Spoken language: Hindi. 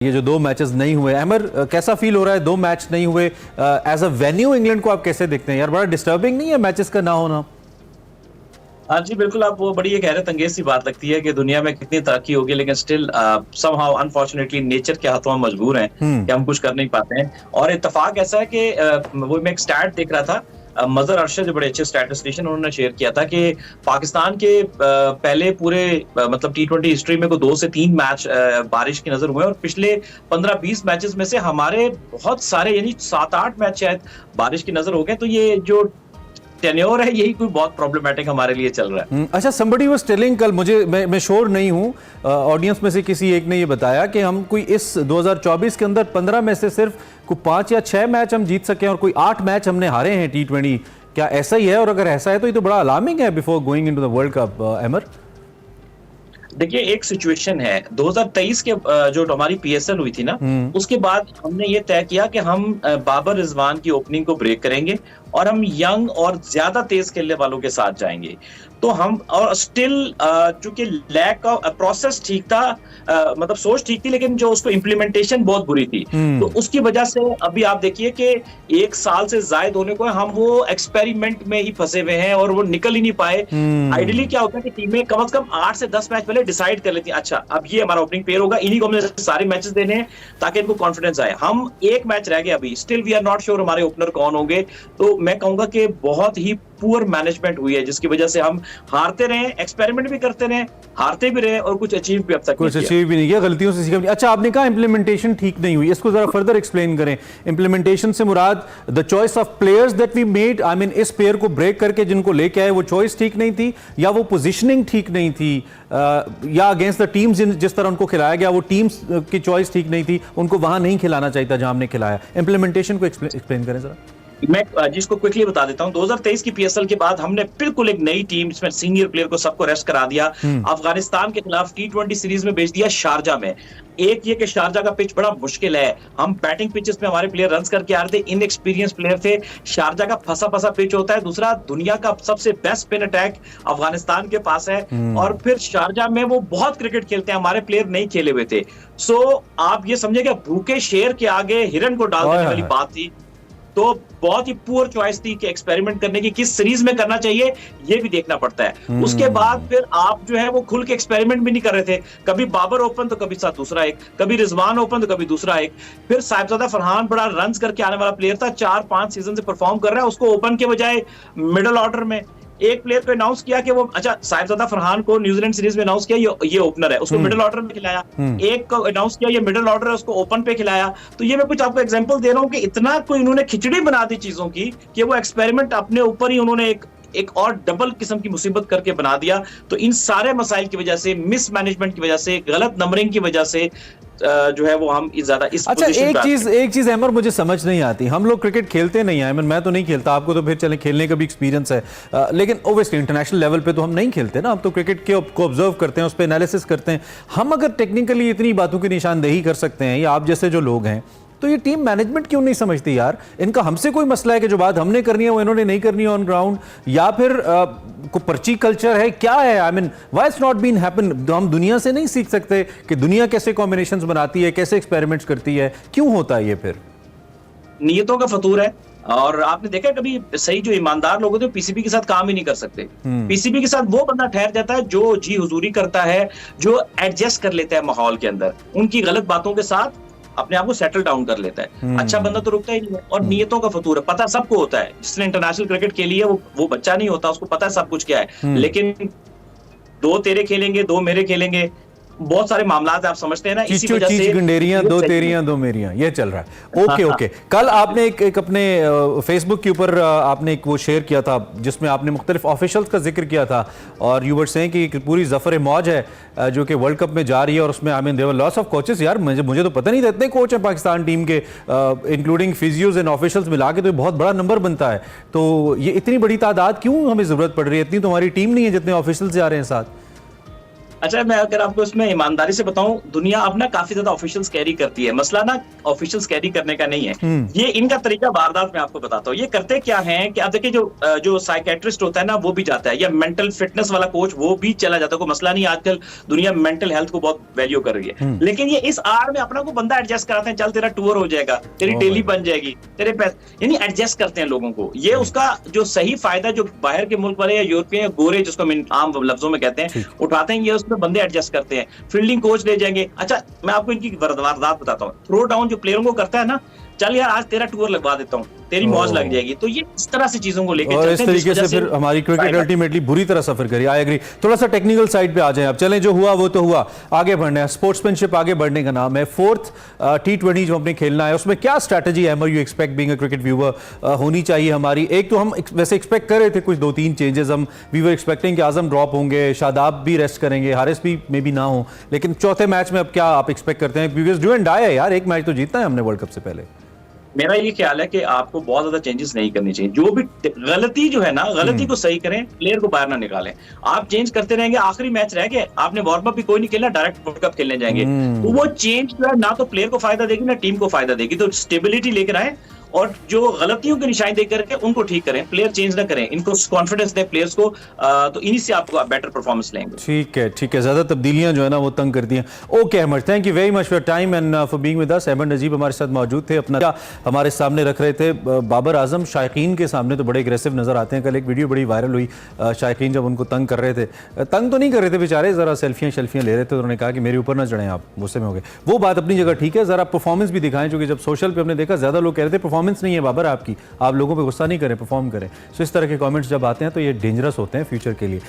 ये जो 2 मैचेस नहीं हुए, अमर कैसा फील हो रहा है 2 मैच नहीं हुए? एज अ वेन्यू इंग्लैंड को आप कैसे देखते हैं यार? बड़ा डिस्टर्बिंग नहीं है मैचेस का ना होना? हाँ जी, बिल्कुल। आप वो बड़ी एक हैरत अंगेज सी बात लगती है कि दुनिया में कितनी तरक्की होगी, लेकिन स्टिल समहाउ अनफॉर्चुनेटली नेचर के हाथों हम मजबूर हैं कि हम कुछ कर नहीं पाते हैं। और इत्तेफाक ऐसा है कि वो मैं एक स्टैट देख रहा था, मजहर अरशद जो बड़े अच्छे स्टैटिस्टिशियन, उन्होंने शेयर किया था कि पाकिस्तान के पहले पूरे मतलब T20 हिस्ट्री में को 2 से 3 मैच बारिश की नजर हुए, और पिछले 15-20 मैचेस में से हमारे बहुत सारे यानी 7-8 मैच शायद बारिश की नजर हो गए। तो ये जो टेन्योर है, यही कोई बहुत प्रॉब्लमेटिक हमारे लिए चल रहा है। अच्छा, somebody was telling कल मुझे, मैं श्योर नहीं हूँ, ऑडियंस में से किसी एक ने ये बताया कि हम कोई इस 2024 के अंदर 15 में से सिर्फ कोई 5 या 6 मैच हम जीत सके और कोई 8 मैच हमने हारे हैं T20। क्या ऐसा ही है? और अगर ऐसा है तो ये तो बड़ा अलार्मिंग है before going into the world cup, Amar. देखिए, एक सिचुएशन है 2023 के जो हमारी PSL हुई थी ना, उसके बाद हमने ये तय किया कि हम बाबर रिजवान की ओपनिंग को ब्रेक करेंगे और हम यंग और ज्यादा तेज खेलने वालों के साथ जाएंगे। तो हम और स्टिल चूंकि लैक ऑफ प्रोसेस ठीक था, मतलब सोच ठीक थी, लेकिन जो उसको इम्प्लीमेंटेशन बहुत बुरी थी। तो उसकी वजह से अभी आप देखिए कि 1 साल से जायद होने को हम वो एक्सपेरिमेंट में ही फंसे हुए हैं और वो निकल ही नहीं पाए। आइडियली क्या होता है कि टीमें कम से कम 8 से 10 मैच पहले डिसाइड कर लेती है, अच्छा अब ये हमारा ओपनिंग पेयर होगा, इन्हीं को हमने सारे मैचेस देने हैं ताकि इनको कॉन्फिडेंस आए। हम एक मैच रह गए अभी, still we are not sure हमारे ओपनर कौन होंगे। तो मैं कहूंगा कि बहुत ही पुअर मैनेजमेंट हुई है, जिसकी वजह से हम हारते रहे, एक्सपेरिमेंट भी करते रहे, हारते भी रहे और कुछ अचीव भी अब तक कुछ अचीव भी नहीं किया, गलतियों से सीखा भी नहीं। अच्छा, आपने कहा इंप्लीमेंटेशन ठीक नहीं हुई, इसको जरा फर्दर एक्सप्लेन करें। इंप्लीमेंटेशन से मुराद the choice of players that we made, I mean इस प्लेयर को ब्रेक करके जिनको लेके आए वो चॉइस ठीक नहीं थी, या वो पोजीशनिंग ठीक नहीं थी, या अगेंस्ट द टीम्स जिस तरह उनको खिलाया गया वो टीम्स की चॉइस ठीक नहीं थी, उनको वहां नहीं खिलाना चाहिए था जहां हमने खिलाया। इंप्लीमेंटेशन को एक्सप्लेन करें जरा। मैं जिसको क्विकली बता देता हूं, 2023 की PSL के बाद हमने बिल्कुल एक नई टीम, इसमें सीनियर प्लेयर को सबको रेस्ट करा दिया, अफगानिस्तान के खिलाफ T20 सीरीज में भेज दिया शारजा में। एक ये कि शारजा का पिच बड़ा मुश्किल है, हम बैटिंग पिचेस में हमारे प्लेयर रन करके आ रहे थे, इनएक्सपीरियंस प्लेयर थे, शारजा का फंसा पिच होता है। दूसरा, दुनिया का सबसे बेस्ट स्पिन अटैक अफगानिस्तान के पास है, और फिर शारजा में वो बहुत क्रिकेट खेलते हैं, हमारे प्लेयर नहीं खेले हुए थे। सो आप ये समझे कि भूखे शेर के आगे हिरन को डाल देने वाली बात थी। तो बहुत ही पुअर चॉइस थी कि एक्सपेरिमेंट करने की, किस सीरीज में करना चाहिए ये भी देखना पड़ता है। उसके बाद फिर आप जो है वो खुल के एक्सपेरिमेंट भी नहीं कर रहे थे, कभी बाबर ओपन तो कभी साथ दूसरा एक, कभी रिजवान ओपन तो कभी दूसरा एक। फिर साहिबजादा फरहान बड़ा रन करके आने वाला प्लेयर था, 4-5 सीजन से परफॉर्म कर रहा है, उसको ओपन के बजाय मिडिल ऑर्डर में एक प्लेयर को अनाउंस किया कि वो, अच्छा साहिबजादा फरहान को न्यूजीलैंड सीरीज में अनाउंस किया ये ओपनर है, उसको मिडिल ऑर्डर में खिलाया। एक को अनाउंस किया ये मिडिल ऑर्डर है, उसको ओपन पे खिलाया। तो ये मैं कुछ आपको एग्जांपल दे रहा हूं कि इतना कोई इन्होंने खिचड़ी बना दी चीजों की कि वो एक्सपेरिमेंट अपने ऊपर ही उन्होंने एक और डबल किस्म की मुसीबत करके बना दिया। तो इन सारे मसाइल की वजह से, मिस मैनेजमेंट की वजह से, गलत नंबरिंग की वजह से जो है वो हम ज्यादा इस अच्छा, एक चीज अमर मुझे समझ नहीं आती, हम लोग क्रिकेट खेलते नहीं है, मैं तो नहीं खेलता, आपको तो फिर चले खेलने का भी एक्सपीरियंस है, लेकिन ओब्वियसली इंटरनेशनल लेवल पे तो हम नहीं खेलते ना, हम तो क्रिकेट को ऑब्जर्व करते हैं, उस पर एनालिसिस करते हैं। हम अगर टेक्निकली इतनी बातों की निशानदेही कर सकते हैं, या आप जैसे जो लोग हैं, तो ये टीम मैनेजमेंट क्यों नहीं समझती यार? इनका हमसे कोई मसला है कि जो बात हमने करनी है वो इन्होंने नहीं करनी है ऑन ग्राउंड, या फिर को पर्ची कल्चर है, क्या है? I mean why it's not been happen? हम दुनिया से नहीं सीख सकते कि दुनिया कैसे कॉम्बिनेशंस बनाती है, कैसे एक्सपेरिमेंट्स करती है? क्यों होता है ये? फिर नियतों का फतूर है। और आपने देखा कभी सही जो ईमानदार लोग होते हैं PCB के साथ काम ही नहीं कर सकते। PCB के साथ वो बंदा ठहर जाता है जो जी हुजूरी करता है, जो एडजस्ट कर लेता है माहौल के अंदर, उनकी गलत बातों के साथ अपने आप को सेटल डाउन कर लेता है। अच्छा बंदा तो रुकता ही नहीं है। और नियतों का फतूर है, पता सबको होता है, जिसने इंटरनेशनल क्रिकेट खेली है वो बच्चा नहीं होता, उसको पता है सब कुछ क्या है। लेकिन 2 तेरे खेलेंगे, 2 मेरे खेलेंगे, बहुत सारे मामला आप समझते हैं ना, इसी वजह से गंडेरियां 2 तेरियां 2 मेरियां ये चल रहा है। ओके। कल आपने एक अपने फेसबुक के ऊपर आपने एक वो शेयर किया था जिसमें आपने मुख्तलिफ ऑफिशियल्स का जिक्र किया था, और यू वर सेइंग कि पूरी जफर मौज है जो कि वर्ल्ड कप में जा रही है, और उसमें I mean there were lots of coaches. यार मुझे तो पता नहीं था इतने कोच हैं पाकिस्तान टीम के, इंक्लूडिंग फिजियोज एंड ऑफिशियल्स मिला के, तो बहुत बड़ा नंबर बनता है। तो ये इतनी बड़ी तादाद क्यों हमें जरूरत पड़ रही है? इतनी तो हमारी टीम नहीं है जितने ऑफिशियल्स जा रहे हैं साथ। अच्छा, मैं अगर आपको इसमें ईमानदारी से बताऊं, दुनिया अब ना काफी ज्यादा ऑफिशियल्स कैरी करती है। मसला ना ऑफिशियल्स कैरी करने का नहीं है, ये इनका तरीका वारदात मैं आपको बताता हूँ। ये करते क्या है कि आप देखिए, जो साइकेट्रिस्ट होता है ना वो भी जाता है, या मेंटल फिटनेस वाला कोच वो भी चला जाता है। कोई मसला नहीं, आजकल दुनिया मेंटल हेल्थ को बहुत वैल्यू कर रही है, लेकिन ये इस आड़ में अपना को बंदा एडजस्ट कराते हैं। चल तेरा टूर हो जाएगा, तेरी डेली बन जाएगी, तेरे पैसे, यानी एडजस्ट करते हैं लोगों को। ये उसका जो सही फायदा जो बाहर के मुल्क वाले या यूरोपियन या गोरे, जिसको हम आम लफ्जों में कहते हैं, उठाते हैं, ये उसमें बंदे एडजस्ट करते हैं। फील्डिंग कोच ले जाएंगे। अच्छा, मैं आपको इनकी वारदात बताता हूँ। थ्रो डाउन जो प्लेयरों को करता है ना, चल यार आज तेरा टूर लगवा देता हूँ, तेरी मौज लग जाएगी। तो ये इस तरह से चीजों को लेके और चलते इस तरीके से फिर हमारी क्रिकेट अल्टीमेटली बुरी तरह सफर करी। I agree. थोड़ा सा टेक्निकल साइड पे आ जाएं। अब चलें, जो हुआ वो तो हुआ, आगे बढ़ना है। स्पोर्ट्समैनशिप आगे बढ़ने का नाम है। 4th T20 जो हमने खेलना है, उसमें क्या स्ट्रैटेजी है you expect being a cricket viewer होनी चाहिए हमारी? एक तो हम वैसे एक्सपेक्ट कर रहे थे कुछ 2-3 चेंजेस। हम वी वर एक्सपेक्टिंग कि आजम ड्रॉप होंगे, शादाब भी रेस्ट करेंगे, हारिस भी मे बी ना हो, लेकिन चौथे मैच में अब क्या आप एक्सपेक्ट करते हैं? बिकॉज डू एंड डाई है यार, एक मैच तो जीतना है हमने वर्ल्ड कप से पहले। मेरा ये ख्याल है कि आपको बहुत ज्यादा चेंजेस नहीं करनी चाहिए। जो भी गलती जो है ना, गलती को सही करें, प्लेयर को बाहर ना निकालें। आप चेंज करते रहेंगे, आखिरी मैच रह गए, आपने वार्म अप भी कोई नहीं खेलना, डायरेक्ट वर्ल्ड कप खेलने जाएंगे, तो वो चेंज जो है ना तो प्लेयर को फायदा देगी ना टीम को फायदा देगी। तो स्टेबिलिटी लेकर आए और जो गलतियों की निशानी देख करके उनको ठीक करें, प्लेयर चेंज ना करें, इनको कॉन्फिडेंस दें प्लेयर्स को, तो इन्हीं से आपको बेटर परफॉर्मेंस लेंगे। ठीक है, ठीक है। ज्यादा तब्दीलियां जो है ना वो तंग करती हैं। Okay Ahmed, thank you very much for time and for being with us. Ahmed Najeeb हमारे साथ मौजूद थे, अपना हमारे सामने रख रहे थे। बाबर आजम शायकीन के सामने तो बड़े एग्रेसिव नजर आते हैं। कल एक वीडियो बड़ी वायरल हुई, शायकीन जब उनको तंग कर रहे थे, तंग तो नहीं कर रहे थे बेचारे, जरा सेल्फियां ले रहे थे। उन्होंने कहा कि मेरे ऊपर ना चढ़ें आप, गुस्से में हो गए। वो बात अपनी जगह ठीक है, जरा परफॉर्मेंस भी दिखाएं, क्योंकि जब सोशल पे हमने देखा ज्यादा लोग कह रहे थे परफॉर्मेंस नहीं है बाबर आपकी, आप लोगों पे गुस्सा नहीं करें, परफॉर्म करें। सो इस तरह के कमेंट्स जब आते हैं तो ये डेंजरस होते हैं फ्यूचर के लिए।